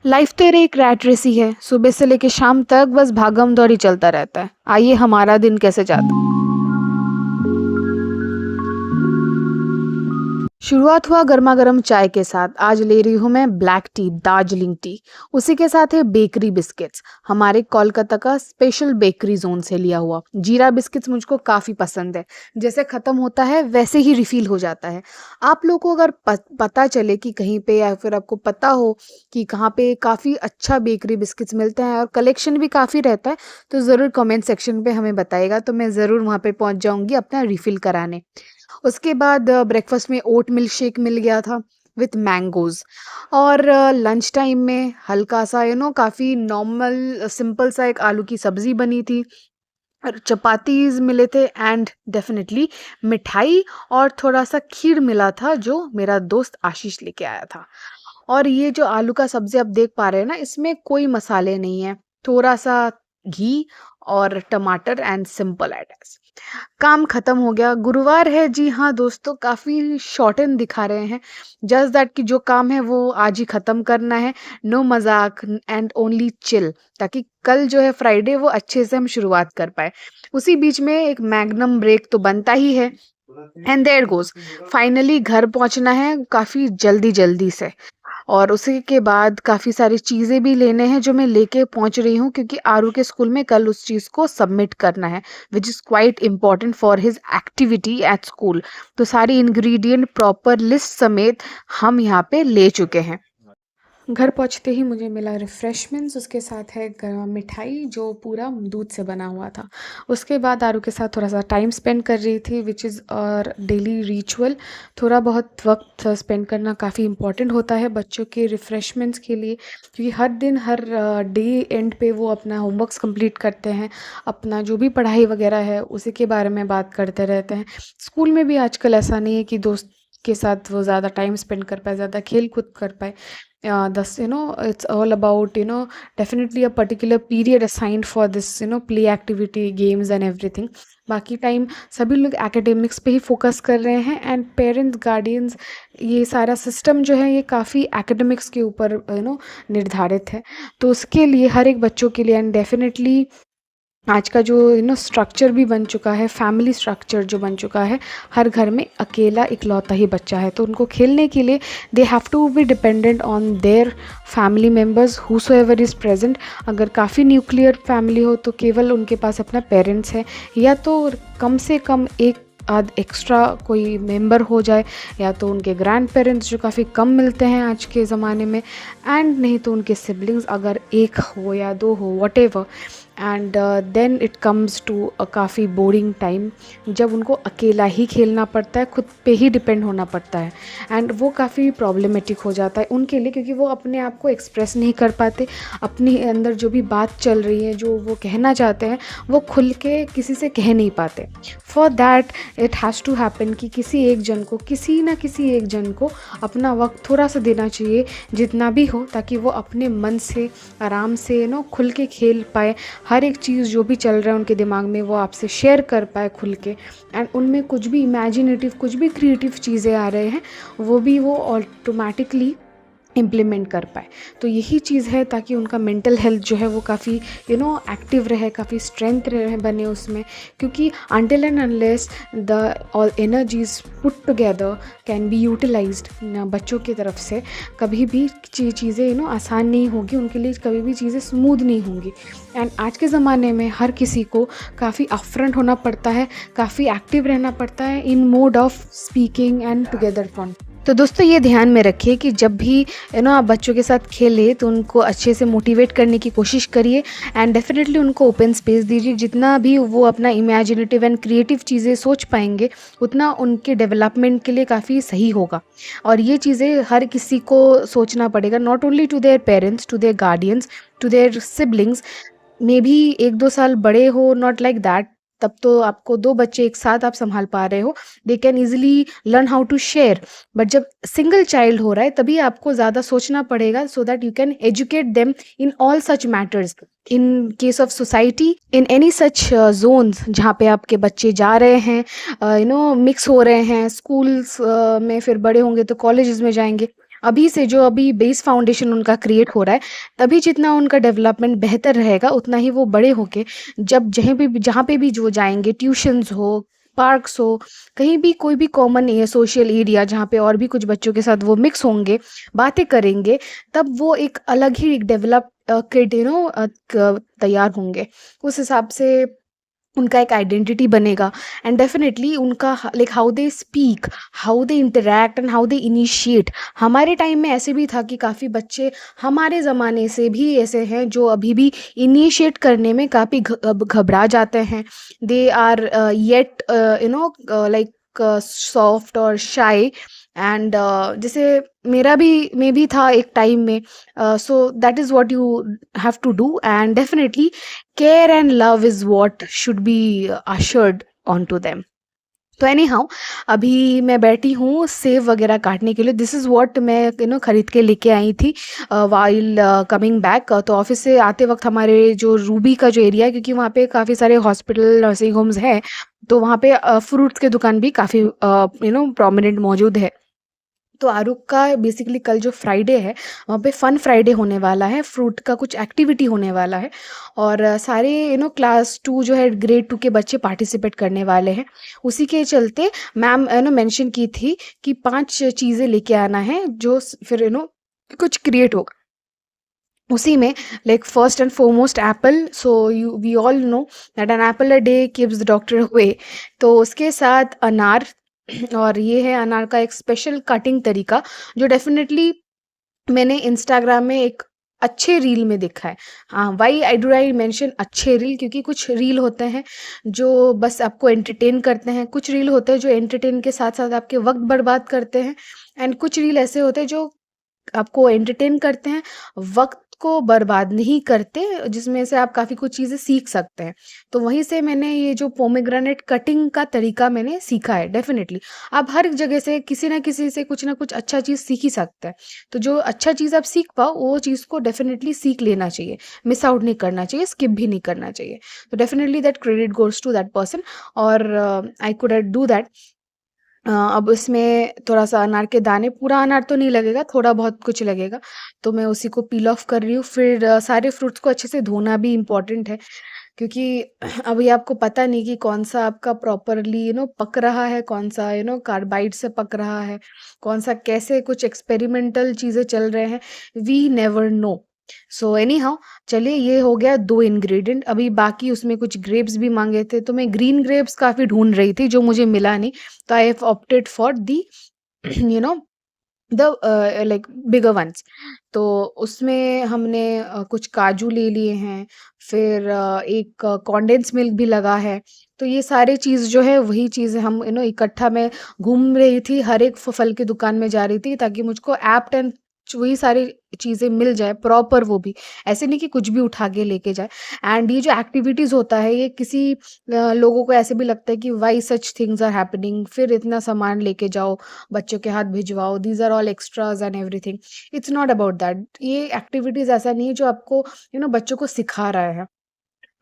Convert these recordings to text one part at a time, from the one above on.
Life तो एक rat race ही है। सुबह से लेके शाम तक बस भागम दौड़ी चलता रहता है। आइए हमारा दिन कैसे जाता है। शुरुआत हुआ गर्मा गर्म चाय के साथ। आज ले रही हूँ मैं ब्लैक टी, दार्जिलिंग टी। उसी के साथ है बेकरी बिस्किट्स, हमारे कोलकाता का स्पेशल बेकरी जोन से लिया हुआ। जीरा बिस्किट्स मुझको काफ़ी पसंद है। जैसे ख़त्म होता है वैसे ही रिफ़िल हो जाता है। आप लोगों को अगर पता चले कि कहीं पे, या फिर आपको पता हो कि कहाँ पे काफ़ी अच्छा बेकरी बिस्किट्स मिलते हैं और कलेक्शन भी काफ़ी रहता है, तो ज़रूर कमेंट सेक्शन पे हमें बताइएगा, तो मैं ज़रूर वहाँ पे पहुँच जाऊँगी अपना रिफ़िल कराने। उसके बाद ब्रेकफास्ट में ओट मिल्क शेक मिल गया था विथ मैंगोज़। और लंच टाइम में हल्का सा काफ़ी नॉर्मल सिंपल सा एक आलू की सब्ज़ी बनी थी और चपातीज़ मिले थे, एंड डेफ़िनेटली मिठाई और थोड़ा-सा खीर मिला था जो मेरा दोस्त आशीष लेके आया था। और ये जो आलू का सब्ज़ी आप देख पा रहे हैं ना, इसमें कोई मसाले नहीं है। थोड़ा-सा घी और टमाटर एंड सिंपल एट एज़। काम खत्म हो गया। गुरुवार है, जी हाँ दोस्तों, काफ़ी शॉर्टन दिखा रहे हैं। जस्ट दैट कि जो काम है वो आज ही ख़त्म करना है। नो मज़ाक एंड ओनली चिल, ताकि कल जो है फ्राइडे वो अच्छे से हम शुरुआत कर पाएँ। उसी बीच में एक मैग्नम ब्रेक तो बनता ही है। एंड देयर गोज़, फाइनली घर पहुँचना है काफ़ी जल्दी-जल्दी से। और उसी के बाद काफ़ी सारी चीज़ें भी लेने हैं जो मैं लेके पहुँच रही हूँ, क्योंकि आरू के स्कूल में कल उस चीज़ को सबमिट करना है, which is quite important for his activity at school. तो सारी इंग्रेडिएंट प्रॉपर लिस्ट समेत हम यहाँ पे ले चुके हैं। घर पहुँचते ही मुझे मिला रिफ़्रेशमेंट्स, उसके साथ है मिठाई जो पूरा दूध से बना हुआ था। उसके बाद आरू के साथ थोड़ा-सा टाइम स्पेंड कर रही थी, विच इज़ और डेली रिचुअल। थोड़ा बहुत वक़्त स्पेंड करना काफ़ी इम्पोर्टेंट होता है बच्चों के रिफ़्रेशमेंट्स के लिए, क्योंकि हर दिन हर डे एंड पे वो अपना होमवर्क्स कंप्लीट करते हैं, अपना जो भी पढ़ाई वग़ैरह है उसी के बारे में बात करते रहते हैं। स्कूल में भी आजकल ऐसा नहीं है कि दोस्त के साथ वो ज़्यादा टाइम स्पेंड कर पाए, ज़्यादा खेल-कूद कर पाए। Thus, it's all about, definitely a particular period assigned for this, play activity, games and everything. बाकी टाइम सभी लोग एकेडमिक्स पे ही फोकस कर रहे हैं, एंड पेरेंट्स, गार्डियंस, ये सारा सिस्टम जो है ये काफ़ी एकेडमिक्स के ऊपर निर्धारित है। तो उसके लिए हर एक बच्चों के लिए, एंड डेफिनेटली आज का जो स्ट्रक्चर भी बन चुका है, फैमिली स्ट्रक्चर जो बन चुका है, हर घर में अकेला इकलौता ही बच्चा है, तो उनको खेलने के लिए they have to be dependent on their family members whosoever is present. अगर काफ़ी न्यूक्लियर फैमिली हो तो केवल उनके पास अपना पेरेंट्स है, या तो कम से कम एक आध एक्स्ट्रा कोई मेंबर हो जाए, या तो उनके ग्रैंड पेरेंट्स जो काफ़ी कम मिलते हैं आज के ज़माने में, एंड नहीं तो उनके सिबलिंग्स अगर एक हो या दो हो, whatever. And then it comes to a काफ़ी बोरिंग टाइम, जब उनको अकेला ही खेलना पड़ता है, खुद पे ही डिपेंड होना पड़ता है, एंड वो काफ़ी प्रॉब्लमेटिक हो जाता है उनके लिए, क्योंकि वो अपने आप को एक्सप्रेस नहीं कर पाते। अपने अंदर जो भी बात चल रही है, जो वो कहना चाहते हैं, वो खुल के किसी से कह नहीं पाते। For that it has to happen कि किसी एक जन को, किसी ना किसी एक जन को अपना वक्त थोड़ा सा देना चाहिए, जितना भी हो, ताकि वो अपने मन से आराम से खुल के खेल पाए। हर एक चीज़ जो भी चल रहा है उनके दिमाग में वो आपसे शेयर कर पाए खुल के, एंड उनमें कुछ भी इमेजिनेटिव, कुछ भी क्रिएटिव चीज़ें आ रहे हैं, वो भी वो ऑटोमेटिकली इम्प्लीमेंट कर पाए। तो यही चीज़ है, ताकि उनका मेंटल हेल्थ जो है वो काफ़ी एक्टिव रहे, काफ़ी स्ट्रेंथ रहे बने उसमें, क्योंकि until and unless the all energies put together can be utilized, बच्चों की तरफ से कभी भी चीज़ें आसान नहीं होगी उनके लिए, कभी भी चीज़ें स्मूथ नहीं होंगी। एंड आज के ज़माने में हर किसी को काफ़ी अपफ्रंट होना पड़ता है, काफ़ी एक्टिव रहना पड़ता है in mode of speaking and together fun. तो दोस्तों ये ध्यान में रखिए कि जब भी आप बच्चों के साथ खेलें तो उनको अच्छे से मोटिवेट करने की कोशिश करिए, एंड डेफिनेटली उनको ओपन स्पेस दीजिए। जितना भी वो अपना इमेजिनेटिव एंड क्रिएटिव चीज़ें सोच पाएंगे, उतना उनके डेवलपमेंट के लिए काफ़ी सही होगा। और ये चीज़ें हर किसी को सोचना पड़ेगा, not only to their parents, to their guardians, to their siblings. Maybe 1-2 साल बड़े हो, नॉट लाइक दैट, तब तो आपको 2 बच्चे एक साथ आप सँभाल पा रहे हो, they can easily learn how to share. But जब सिंगल चाइल्ड हो रहा है तभी आपको ज़्यादा सोचना पड़ेगा, so that you can educate them in all such matters. In case of society, in any such zones जहाँ पे आपके बच्चे जा रहे हैं, मिक्स हो रहे हैं, स्कूल्स में फिर बड़े होंगे तो कॉलेजेस में जाएँगे। अभी से जो अभी बेस फाउंडेशन उनका क्रिएट हो रहा है, तभी जितना उनका डेवलपमेंट बेहतर रहेगा, उतना ही वो बड़े होके जब जहाँ पे भी जो जाएँगे, ट्यूशन्स हो, पार्क्स हो, कहीं भी कोई भी कॉमन ए सोशल एरिया जहाँ पे और भी कुछ बच्चों के साथ वो मिक्स होंगे, बातें करेंगे, तब वो एक अलग ही एक डेवलप किड क तैयार होंगे। उस हिसाब से उनका एक आइडेंटिटी बनेगा एंड डेफिनेटली उनका like how they speak, how they interact and how they initiate. हमारे टाइम में ऐसे भी था कि काफ़ी बच्चे हमारे ज़माने से भी ऐसे हैं जो अभी भी इनिशिएट करने में काफ़ी घबरा जाते हैं। They are yet like soft और शाई एंड जैसे मेरा भी मैं भी था एक टाइम में। So that is what you have to do and definitely care and love is what should be ushered onto them. तो एनी हाउ अभी मैं बैठी हूँ सेब वगैरह काटने के लिए। दिस इज़ व्हाट मैं खरीद के लेके आई थी वाइल कमिंग बैक। तो ऑफिस से आते वक्त हमारे जो रूबी का जो एरिया है, क्योंकि वहाँ पे काफ़ी सारे हॉस्पिटल नर्सिंग होम्स हैं, तो वहाँ पे फ्रूट्स के दुकान भी काफ़ी प्रोमिनेंट मौजूद है। तो आरुक का बेसिकली कल जो फ्राइडे है, वहाँ पे फन फ्राइडे होने वाला है, फ्रूट का कुछ एक्टिविटी होने वाला है और सारे क्लास 2 जो है ग्रेड 2 के बच्चे पार्टिसिपेट करने वाले हैं। उसी के चलते मैम मेंशन की थी कि 5 चीज़ें लेके आना है जो फिर कुछ क्रिएट होगा। उसी में like first and foremost apple, so you we all know that an apple a day keeps the doctor away. तो उसके साथ अनार और ये है अनार का एक स्पेशल कटिंग तरीका जो डेफिनेटली मैंने इंस्टाग्राम में एक अच्छे रील में देखा है। हाँ, वाई आई मेंशन अच्छे रील, क्योंकि कुछ रील होते हैं जो बस आपको एंटरटेन करते हैं, कुछ रील होते हैं जो एंटरटेन के साथ साथ आपके वक्त बर्बाद करते हैं एंड कुछ रील ऐसे होते हैं जो आपको एंटरटेन करते हैं, वक़्त को बर्बाद नहीं करते, जिसमें से आप काफ़ी कुछ चीज़ें सीख सकते हैं। तो वहीं से मैंने ये जो पोमेग्रेनेट कटिंग का तरीका मैंने सीखा है डेफ़िनेटली। आप हर एक जगह से किसी न किसी से कुछ न कुछ अच्छा चीज़ सीख ही सकते हैं। तो जो अच्छा चीज़ आप सीख पाओ, वो चीज़ को डेफ़िनेटली सीख लेना चाहिए, मिस आउट नहीं करना चाहिए, स्किप भी नहीं करना चाहिए। तो definitely that credit goes to that person और आई कुड डू दैट। अब इसमें थोड़ा-सा अनार के दाने, पूरा अनार तो नहीं लगेगा, थोड़ा बहुत कुछ लगेगा, तो मैं उसी को पील ऑफ कर रही हूँ। फिर सारे फ्रूट्स को अच्छे से धोना भी इम्पोर्टेंट है, क्योंकि अभी आपको पता नहीं कि कौन-सा आपका प्रॉपरली पक रहा है, कौन-सा कार्बाइड से पक रहा है, कौन-सा कैसे कुछ एक्सपेरिमेंटल चीज़ें चल रहे हैं, we never know. So anyhow चलिए, ये हो गया 2 इंग्रीडिएंट। अभी बाकी उसमें कुछ ग्रेप्स भी माँगे थे, तो मैं ग्रीन ग्रेप्स काफ़ी ढूँढ रही थी, जो मुझे मिला नहीं, तो I have opted for the you know the like bigger ones. तो उसमें हमने कुछ काजू ले लिए हैं, फिर एक कंडेंस मिल्क भी लगा है। तो ये सारी चीज़ जो है वही चीज़ हम इकट्ठा मैं घूम रही थी, हर एक फल की दुकान में जा रही थी ताकि मुझको एप्ट एंड वही सारी चीज़ें मिल जाए प्रॉपर, वो भी ऐसे नहीं कि कुछ भी उठा के लेके जाए। एंड ये जो एक्टिविटीज़ होता है, ये किसी लोगों को ऐसे भी लगता है कि why such things are happening, फिर इतना सामान लेके जाओ, बच्चों के हाथ भिजवाओ, these are all extras and everything. It's not about that. ये एक्टिविटीज ऐसा नहीं है जो आपको बच्चों को सिखा रहा है।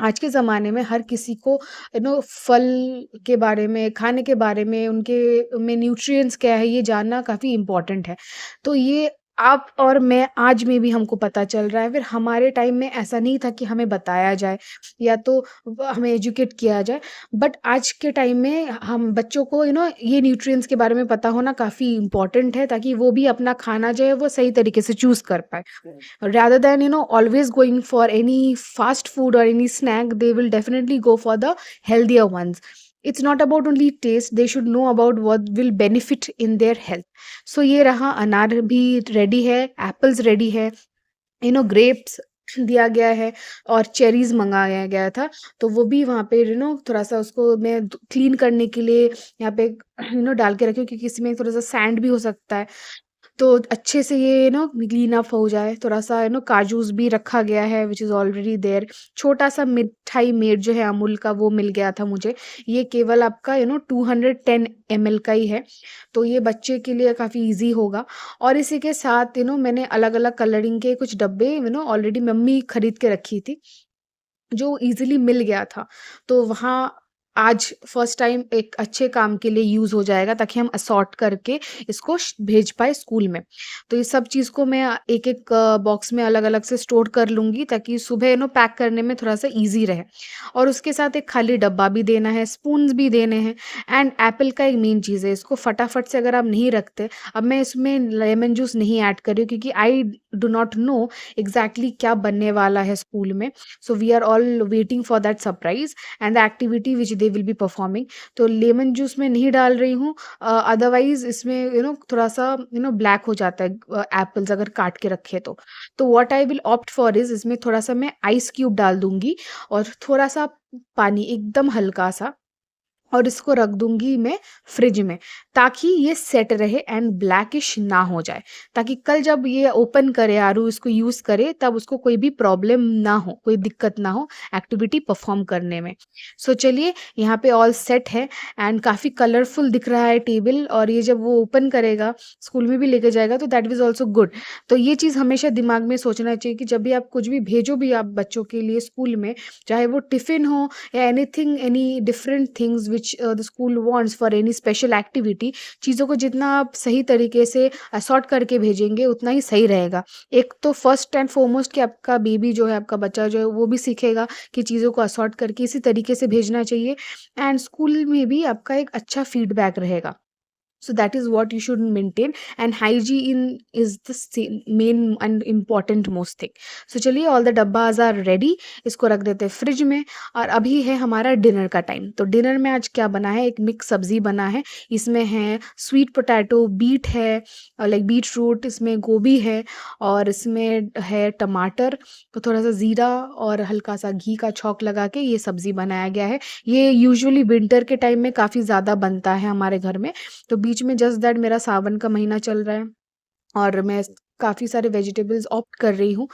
आज के ज़माने में हर किसी को फल के बारे में, खाने के बारे में, उनके में न्यूट्रिएंट्स क्या है, ये जानना काफ़ी इम्पोर्टेंट है। तो ये आप और मैं आज में भी हमको पता चल रहा है, फिर हमारे टाइम में ऐसा नहीं था कि हमें बताया जाए या तो हमें एजुकेट किया जाए। बट आज के टाइम में हम बच्चों को ये न्यूट्रिएंट्स के बारे में पता होना काफ़ी इम्पोर्टेंट है, ताकि वो भी अपना खाना जो है वो सही तरीके से चूज़ कर पाए। Rather than always going for any fast food or any snack, they will definitely go for the healthier ones. It's not about only taste, they should know about what will benefit in their health. So ये रहा, अनार भी ready है, apples ready है, grapes दिया गया है और चेरीज मंगाया गया था। तो वो भी वहाँ पे थोड़ा सा उसको मैं क्लीन करने के लिए यहाँ पे डाल के रखी हूँ, क्योंकि इसमें थोड़ा सा सैंड भी हो सकता है, तो अच्छे से ये क्लीन अप हो जाए। थोड़ा-सा काजूज़ भी रखा गया है व्हिच इज़ ऑलरेडी देयर। छोटा-सा मिठाई मेड जो है अमूल का, वो मिल गया था मुझे। ये केवल आपका 210 एमएल का ही है, तो ये बच्चे के लिए काफ़ी ईज़ी होगा। और इसी के साथ मैंने अलग-अलग कलरिंग के कुछ डब्बे ऑलरेडी मम्मी खरीद के रखी थी, जो ईज़िली मिल गया था। तो वहाँ आज फर्स्ट टाइम एक अच्छे काम के लिए यूज़ हो जाएगा, ताकि हम असॉर्ट करके इसको भेज पाए स्कूल में। तो ये सब चीज़ को मैं एक एक बॉक्स में अलग अलग से स्टोर कर लूँगी, ताकि सुबह पैक करने में थोड़ा सा ईजी रहे। और उसके साथ एक खाली डब्बा भी देना है, स्पून्स भी देने हैं। एंड एप्पल का एक मेन चीज़ है, इसको फटाफट से अगर आप नहीं रखते, अब मैं इसमें लेमन जूस नहीं ऐड कर रही हूँ, क्योंकि I do not know exactly क्या बनने वाला है स्कूल में। So we are all waiting for that surprise and the activity which they will be performing. तो लेमन जूस में नहीं डाल रही हूँ, अदरवाइज इसमें थोड़ा सा ब्लैक हो जाता है एप्पल्स अगर काट के रखे तो what I will opt for is, इसमें थोड़ा सा मैं आइस क्यूब डाल दूंगी और थोड़ा सा पानी, एकदम हल्का सा, और इसको रख दूंगी मैं फ्रिज में, ताकि ये सेट रहे एंड ब्लैकिश ना हो जाए, ताकि कल जब ये ओपन करे आरू इसको यूज़ करे, तब उसको कोई भी प्रॉब्लम ना हो, कोई दिक्कत ना हो एक्टिविटी परफॉर्म करने में। सो चलिए, यहाँ पे ऑल सेट है एंड काफ़ी कलरफुल दिख रहा है टेबल, और ये जब वो ओपन करेगा स्कूल में भी लेके जाएगा तो दैट इज़ ऑल्सो गुड। तो ये चीज़ हमेशा दिमाग में सोचना चाहिए कि जब भी आप कुछ भी भेजो भी आप बच्चों के लिए स्कूल में, चाहे वो टिफ़िन हो या anything, any different things which the school wants for any special activity, चीज़ों को जितना आप सही तरीके से असॉर्ट करके भेजेंगे उतना ही सही रहेगा। एक तो फर्स्ट एंड फॉरमोस्ट कि आपका बेबी जो है, आपका बच्चा जो है, वो भी सीखेगा कि चीज़ों को असॉर्ट करके इसी तरीके से भेजना चाहिए, एंड स्कूल में भी आपका एक अच्छा फीडबैक रहेगा। So that is what you should maintain, and hygiene is the main and important most thing. So चलिए, all the डब्बाज are ready, इसको रख देते हैं फ्रिज में। और अभी है हमारा डिनर का टाइम। तो डिनर में आज क्या बना है, एक मिक्स सब्जी बना है। इसमें है स्वीट पोटैटो, बीट है, लाइक बीट रूट, इसमें गोभी है, और इसमें है टमाटर, तो थोड़ा सा ज़ीरा और हल्का सा घी का छौंक लगा के ये सब्ज़ी बनाया गया है। ये यूजुअली विंटर के टाइम में काफ़ी ज़्यादा बनता है हमारे घर में। तो बीच में जस्ट दैट मेरा सावन का महीना चल रहा है और मैं काफ़ी सारे वेजिटेबल्स ऑप्ट कर रही हूँ,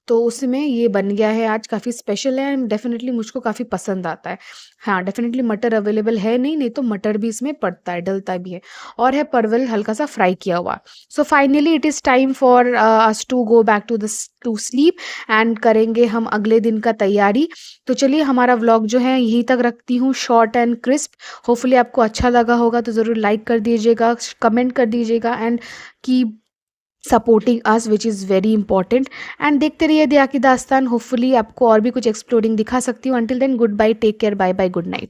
तो उसमें ये बन गया है आज, काफ़ी स्पेशल है एंड डेफ़िनेटली मुझको काफ़ी पसंद आता है। हाँ, डेफ़िनेटली मटर अवेलेबल है नहीं, नहीं तो मटर भी इसमें पड़ता है, डलता भी है, और है परवल हल्का सा फ्राई किया हुआ। So finally it is time for us to go back to sleep and करेंगे हम अगले दिन का तैयारी। तो चलिए, हमारा व्लॉग जो है यहीं तक रखती हूँ, शॉर्ट एंड क्रिस्प। होपफुली आपको अच्छा लगा होगा, तो ज़रूर लाइक कर दीजिएगा, कमेंट कर दीजिएगा, and keep supporting us which is very important. And देखते रहिए दिया की दास्तान, होपफुली आपको और भी कुछ एक्सप्लोरिंग दिखा सकती हूँ। Until then, goodbye, take care, bye bye, good night.